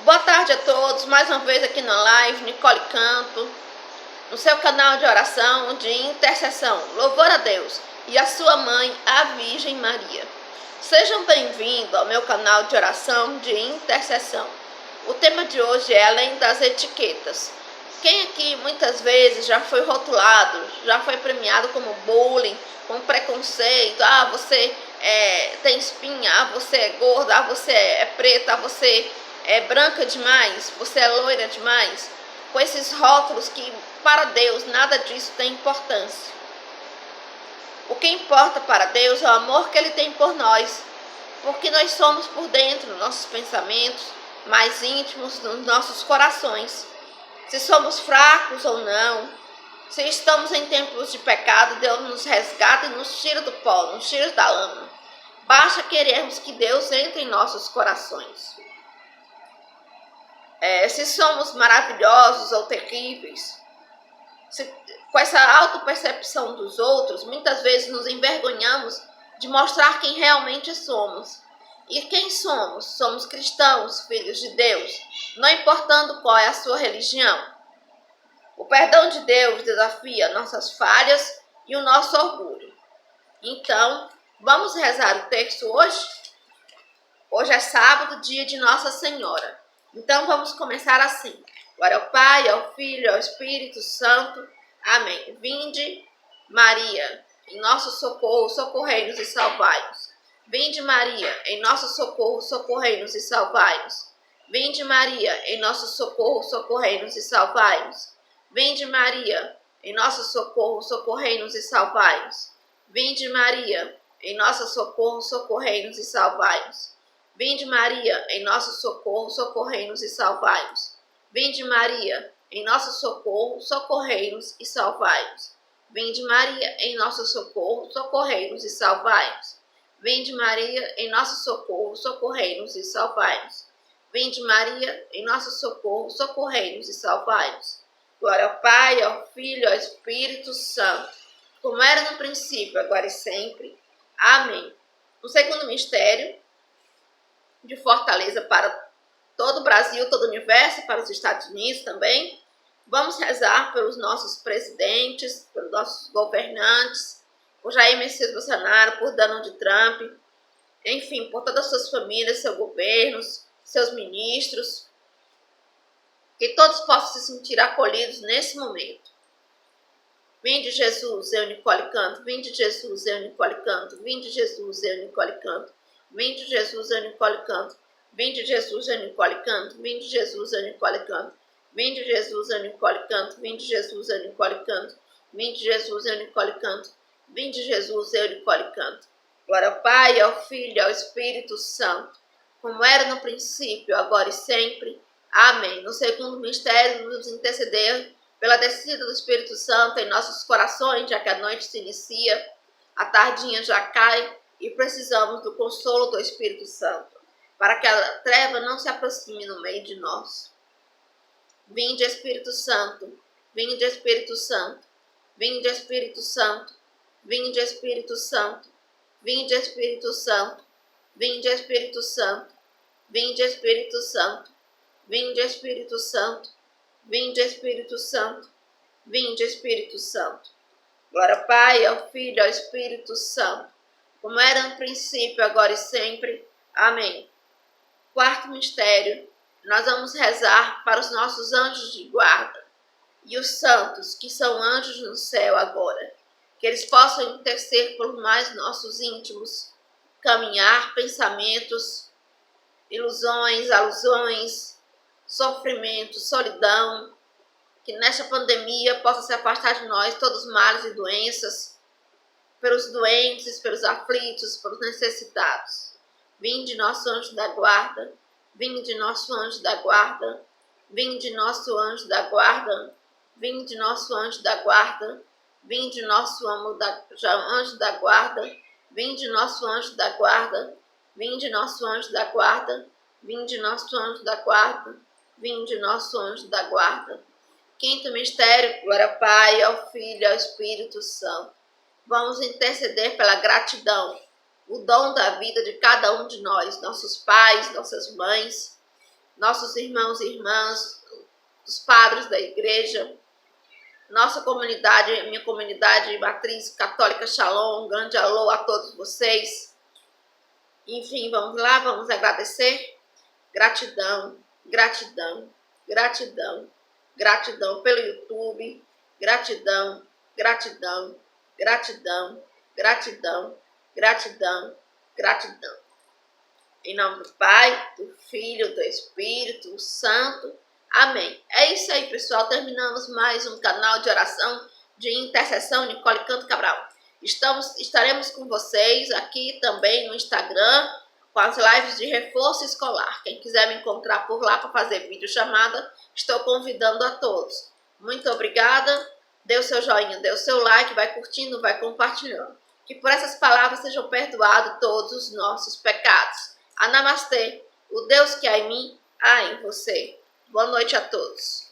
Boa tarde a todos, mais uma vez aqui na live, Nicole Canto, no seu canal de oração de intercessão, louvor a Deus e a sua mãe, a Virgem Maria. Sejam bem-vindos ao meu canal de oração de intercessão. O tema de hoje é Além das Etiquetas. Quem aqui muitas vezes já foi rotulado, já foi premiado como bullying, com preconceito, você tem espinha, você é gorda, você é preta, você é branca demais, você é loira demais, com esses rótulos que para Deus nada disso tem importância. O que importa para Deus é o amor que Ele tem por nós, porque nós somos por dentro, nossos pensamentos mais íntimos, nos nossos corações. Se somos fracos ou não, se estamos em tempos de pecado, Deus nos resgata e nos tira do pó, nos tira da lama. Basta querermos que Deus entre em nossos corações. Se somos maravilhosos ou terríveis, com essa autopercepção dos outros, muitas vezes nos envergonhamos de mostrar quem realmente somos. E quem somos? Somos cristãos, filhos de Deus, não importando qual é a sua religião. O perdão de Deus desafia nossas falhas e o nosso orgulho. Então, vamos rezar o texto hoje? Hoje é sábado, dia de Nossa Senhora. Então, vamos começar assim. Glória ao Pai, ao Filho e ao Espírito Santo. Amém. Vinde, Maria, em nosso socorro, socorrei-nos e salvai-nos. Vinde, Maria, em nosso socorro, socorrei-nos e salvai-nos. Vinde, Maria, em nosso socorro, socorrei-nos e salvai-nos. Vinde, Maria, em nosso socorro, socorrei-nos e salvai-nos. Vinde, Maria, em nosso socorro, socorrei-nos e salvai-nos. Vinde, Maria, em nosso socorro, socorrei-nos e salvai-nos. Vinde, Maria, em nosso socorro, socorrei-nos e salvai-nos. Vinde, Maria, em nosso socorro, socorrei-nos e salvai-nos. Vinde, Maria, em nosso socorro, socorrei-nos e salvai-nos. Vinde, Maria, em nosso socorro, socorrei-nos e salvai-nos. Glória ao Pai, ao Filho e ao Espírito Santo, como era no princípio, agora e sempre. Amém. No segundo mistério, de Fortaleza para todo o Brasil, todo o universo, para os Estados Unidos também, vamos rezar pelos nossos presidentes, pelos nossos governantes, por Jair Messias Bolsonaro, por Donald Trump, enfim, por todas as suas famílias, seus governos, seus ministros, que todos possam se sentir acolhidos nesse momento. Vinde Jesus, eu Nicole Canto. Vinde Jesus, eu Nicole Canto. Vinde Jesus, eu Nicole Canto. Vinde Jesus, eu Nicole Canto. Vinde Jesus, eu Nicole Canto. Vinde Jesus, eu Nicole Canto. Vinde Jesus, eu Nicole Canto. Vinde Jesus, eu Nicole Canto. Vinde Jesus, eu Nicole Canto. Vinde Jesus, eu Nicole Canto. Glória ao Pai, ao Filho e ao Espírito Santo, como era no princípio, agora e sempre. Amém. No segundo mistério, nos interceder pela descida do Espírito Santo em nossos corações, já que a noite se inicia, a tardinha já cai e precisamos do consolo do Espírito Santo, para que a treva não se aproxime no meio de nós. Vinde, Espírito Santo, vinde, Espírito Santo, vinde, Espírito Santo, vinde, Espírito Santo, vinde, Espírito Santo, vinde, Espírito Santo, vinde, Espírito Santo. Vinde, Espírito Santo, vinde, Espírito Santo, vinde, Espírito Santo. Glória ao Pai, ao Filho e ao Espírito Santo, como era no princípio, agora e sempre. Amém. Quarto mistério, nós vamos rezar para os nossos anjos de guarda e os santos, que são anjos no céu agora, que eles possam interceder por mais nossos íntimos, caminhar, pensamentos, ilusões, alusões, sofrimento, solidão, que nesta pandemia possa se afastar de nós todos os males e doenças, pelos doentes, pelos aflitos, pelos necessitados. Vinde, nosso anjo da guarda, vinde, nosso anjo da guarda, vinde, nosso anjo da guarda, vinde, nosso anjo da guarda, vinde, nosso anjo da guarda, vinde, nosso anjo da guarda, vinde, nosso anjo da guarda, vinde, nosso anjo da guarda, vinde, nosso anjo da guarda. Quinto mistério, glória ao Pai, ao Filho e ao Espírito Santo. Vamos interceder pela gratidão, o dom da vida de cada um de nós, nossos pais, nossas mães, nossos irmãos e irmãs, os padres da igreja, nossa comunidade, minha comunidade matriz católica Shalom, um grande alô a todos vocês. Enfim, vamos lá, vamos agradecer. Gratidão, gratidão, gratidão, gratidão pelo YouTube, gratidão, gratidão, gratidão, gratidão, gratidão, gratidão. Em nome do Pai, do Filho, do Espírito Santo. Amém. É isso aí, pessoal. Terminamos mais um canal de oração de intercessão Nicole Canto Cabral. Estaremos com vocês aqui também no Instagram com as lives de reforço escolar. Quem quiser me encontrar por lá para fazer videochamada, estou convidando a todos. Muito obrigada. Dê o seu joinha, dê o seu like, vai curtindo, vai compartilhando. Que por essas palavras sejam perdoados todos os nossos pecados. Namastê. O Deus que há em mim, há em você. Boa noite a todos.